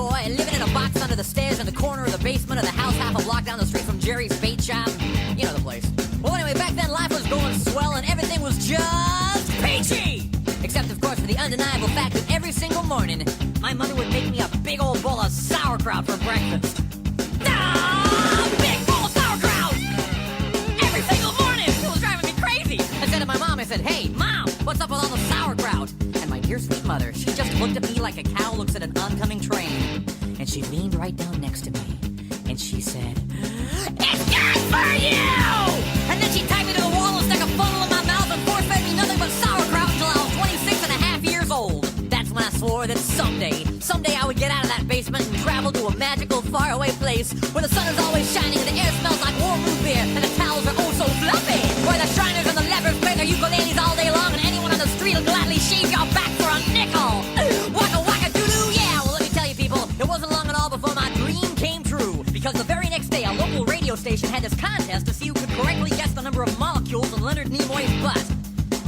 boy living in a box under the stairs in the corner of the basement of the house half a block down the street from Jerry's bait shop. You know the place. Well, anyway, back then life was going swell and everything was just peachy! Except, of course, for the undeniable fact that every single morning, my mother would make me a big old bowl of sauerkraut for breakfast. Big bowl of sauerkraut! Every single morning! It was driving me crazy! I said to my mom, I said, "Hey, Mom, what's up with all the sauerkraut?" And my dear sweet mother, she just looked at me like a cow looks at an oncoming train. And she leaned right down next to me. And she said, "It's good for you!" And then she tied me to the wall and stuck a funnel in my mouth and force-fed me nothing but sauerkraut until I was 26 and a half years old. That's when I swore that someday I would get out of that basement and travel to a magical, faraway place where the sun is always shining and the air smells like warm root beer and the towels are oh so fluffy. Where the Shriners and the lepers play their ukuleles all day long and anyone on the street will gladly shave your back for a nickel. Waka waka doo-doo, yeah! Well, let me tell you people, it wasn't long at all before my dream came true. Because the very next day, a local radio station had this contest to see who could correctly guess the number of molecules in Leonard Nimoy's butt.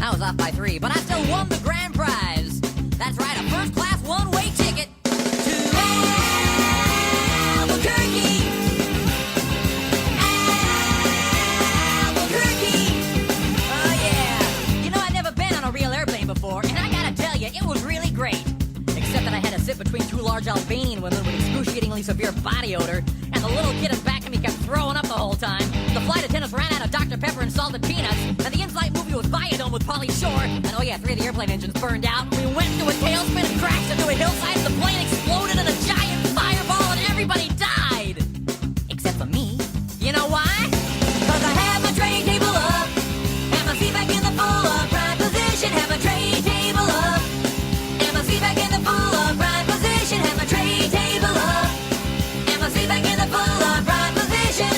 I was off by 3, but I still won the grand prize. That's right, a first-class one-way ticket to Albuquerque. Albuquerque. Oh, yeah. You know, I'd never been on a real airplane before, and I gotta tell you, it was really great. Except that I had to sit between 2 large Albanian women with excruciatingly severe body odor, and the little kid in back of me kept throwing up the whole time. The flight attendants ran out of Dr. Pepper and salted peanuts, and the in-flight movie was Biodome with Pauly Shore, and oh yeah, 3 of the airplane engines burned out. We went into a tailspin and crashed into a hillside, and the plane exploded in a giant fireball, and everybody died! Except for me. You know why? 'Cause I had my tray table up, and my seat back in the full upright position, had my tray table up, and my seat back in the full upright position, had my tray table up, and my seat back in the full upright position.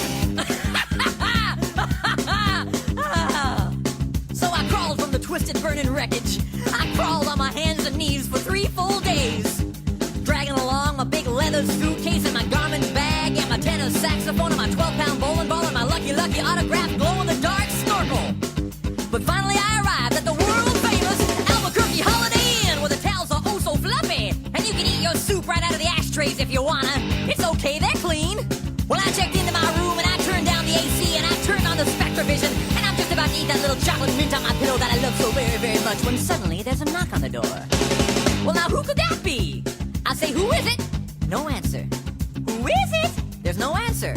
So I crawled from the twisted, burning wreckage. I crawled on my hands and knees for 3 full days, dragging along my big leather suitcase and my garment bag and my tenor saxophone and my 12-pound bowling ball and my lucky autographed glow-in-the-dark snorkel. But finally I arrived at the world-famous Albuquerque Holiday Inn where the towels are oh so fluffy and you can eat your soup right out of the ashtrays if you wanna. It's okay, they're clean. Well, I checked into my room and I turned down the AC and I turned on the Spectrovision and I'm just about to eat that little chocolate mint on my pillow that I love so very, very much when suddenly there's a knock on the door. Well, now who could that be? I say, who is it? No answer. Who is it? There's no answer.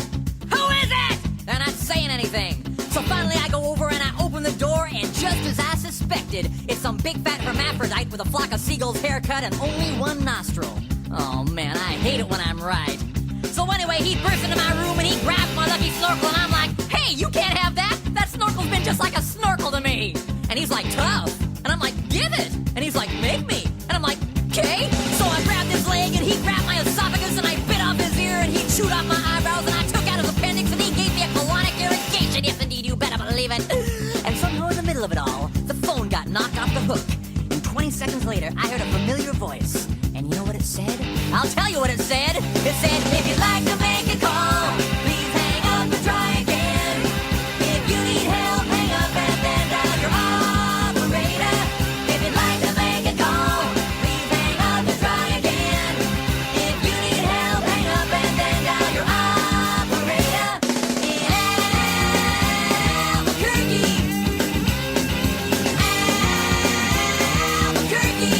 Who is it? They're not saying anything. So finally I go over and I open the door and just as I suspected, it's some big fat hermaphrodite with a flock of seagulls haircut and only 1 nostril. Oh man, I hate it when I'm right. So anyway, he burst into my room and he grabbed my lucky snorkel and I'm like, "Hey, you can't have that! That snorkel's been just like a snorkel to me!" And he's like, "Tough." And I'm like, "Give it!" And he's like, "Make me!" And I'm like, "Okay." So I grabbed his leg and he grabbed my esophagus and I bit off his ear and he chewed off my eyebrows and I took out his appendix and he gave me a colonic irrigation. Yes, indeed, you better believe it. And somehow in the middle of it all, the phone got knocked off the hook. And 20 seconds later, I heard a familiar voice. And you know what it said? I'll tell you what it said. It said, "If you'd like to make a call, please hang up and try again. If you need help, hang up and then dial your operator. If you'd like to make a call, please hang up and try again. If you need help, hang up and then dial your operator." In Albuquerque. Albuquerque.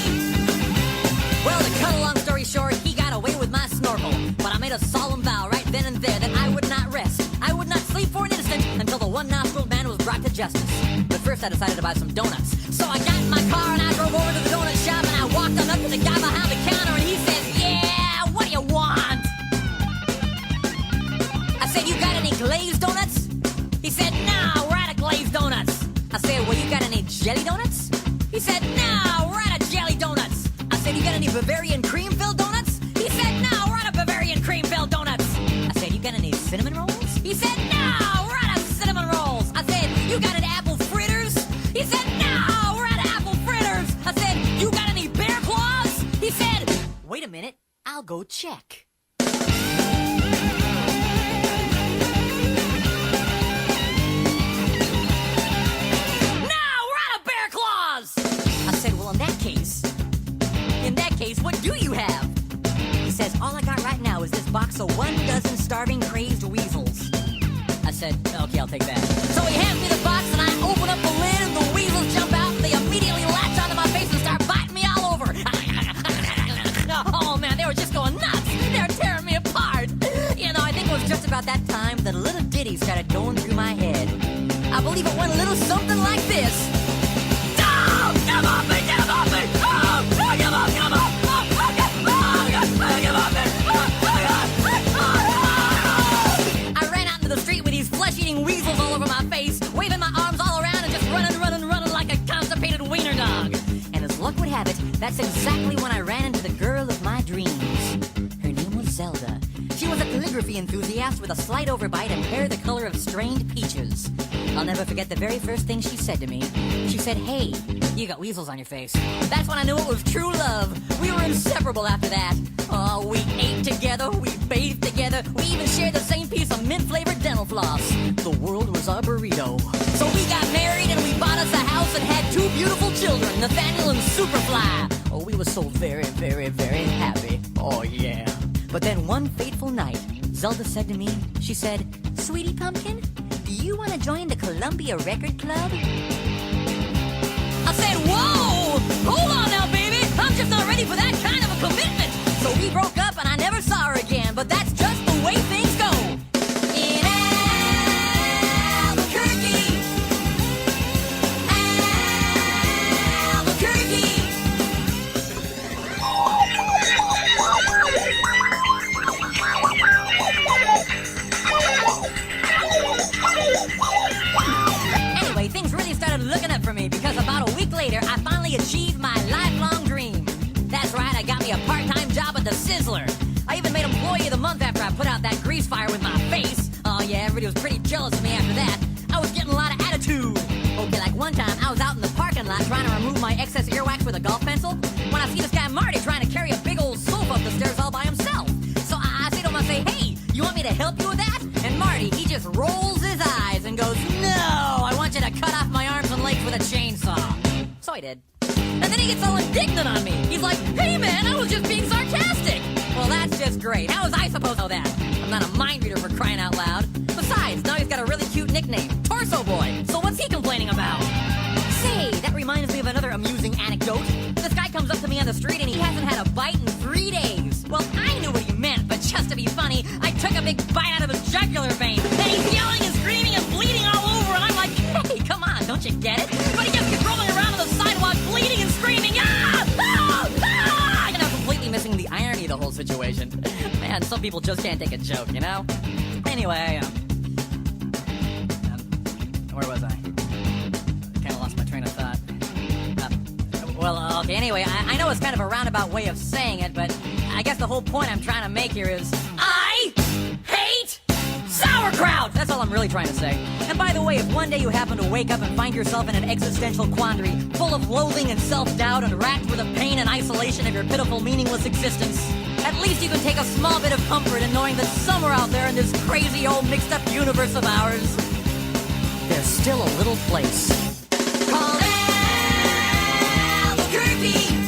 Well, to cut a long story short, he got away with my snorkel. But I made a solemn vow right then and there that I would not rest. I would not sleep for an instant until the 1-nostriled man was brought to justice. But first I decided to buy some donuts. So I got in my car and I drove over to the donut shop and I walked on up to the guy behind the counter and he says, "Yeah, what do you want?" I said, "You got any glazed donuts?" He said, "No, we're out of glazed donuts." I said, "Well, you got any jelly donuts?" He said, "No, we're out of jelly donuts." I said, "You got any Bavarian cream-filled donuts?" He said, "No, we're out of Bavarian cream-filled donuts." I said, "You got any cinnamon rolls?" He said, "No, we're out of cinnamon rolls." I said, "You got any apple fritters?" He said, "No, we're out of apple fritters." I said, "You got any bear claws?" He said, "Wait a minute, I'll go check." No, we're out of bear claws! I said, "Well, in that case, what do you have?" He says, "All I got box of 12 starving, crazed weasels. I said, okay, I'll take that. So he hands me the box, and I open up the lid, and the weasels jump out, and they immediately latch onto my face and start biting me all over. Oh, man, they were just going nuts. They were tearing me apart. You know, I think it was just about that time that a little ditty started going through my head. I believe it went a little something like this. Oh, give up me, give up me. Oh, give up, give up. Oh, give up me. I ran out into the street with these flesh-eating weasels all over my face, waving my arms all around and just running like a constipated wiener dog. And as luck would have it, that's exactly when I ran into the girl of my dreams. Her name was Zelda. She was a calligraphy enthusiast with a slight overbite and hair the color of strained peaches. I'll never forget the very first thing she said to me. She said, hey, you got weasels on your face. That's when I knew it was true love. We were inseparable after that. Oh, we ate together, we bathed together, we even shared the same piece of mint-flavored dental floss. The world was our burrito. So we got married and we bought us a house and had 2 beautiful children, Nathaniel and Superfly. Oh, we were so very, very, very happy. Oh, yeah. But then one fateful night, Zelda said to me, she said, Sweetie Pumpkin, do you want to join the Columbia Record Club? I said, whoa! Hold on now, baby! I'm just not ready for that kind of a commitment! So we broke up and I never saw her again, but that's just the way things go. In Albuquerque, Anyway, things really started looking up for me because about a week later, I finally achieved my lifelong dream. That's right, I got me a part-time job at the Sizzler. I even made Employee of the Month after I put out that grease fire with my face. Oh yeah, everybody was pretty jealous of me after that. I was getting a lot of attitude. Okay, like one time, I was out in the parking lot trying to remove my excess earwax with a golf pencil when I see this guy Marty trying to carry a big old sofa up the stairs all by himself. So I say to him, I say, hey, you want me to help you with that? And Marty, he just rolls his eyes and goes, no, I want you to cut off my arms and legs with a chainsaw. So I did. And then he gets all indignant on me. He's like, hey man, I was just being sarcastic. Well, that's just great. How was I supposed to know that? I'm not a mind reader for crying out loud. Besides, now he's got a really cute nickname, Torso Boy. So what's he complaining about? Say, that reminds me of another amusing anecdote. This guy comes up to me on the street and he hasn't had a bite in 3 days. Well, I knew what he meant, but just to be funny, I took a big bite out of his jugular vein. And he's yelling and screaming and bleeding all over, and I'm like, hey, come on, don't you get it? But he just keeps rolling around on the sidewalk, bleeding and screaming, ah! Ah! Ah! And I'm completely missing the irony of the whole situation. Man, some people just can't take a joke, you know? Anyway, where was I? Kind of lost my train of thought. Okay, anyway, I know it's kind of a roundabout way of saying it, but I guess the whole point I'm trying to make here is I hate sauerkraut! That's all I'm really trying to say. And by the way, if one day you happen to wake up and find yourself in an existential quandary, full of loathing and self-doubt and racked with the pain and isolation of your pitiful, meaningless existence, at least you can take a small bit of comfort in knowing that somewhere out there in this crazy old mixed-up universe of ours, there's still a little place called Albuquerque.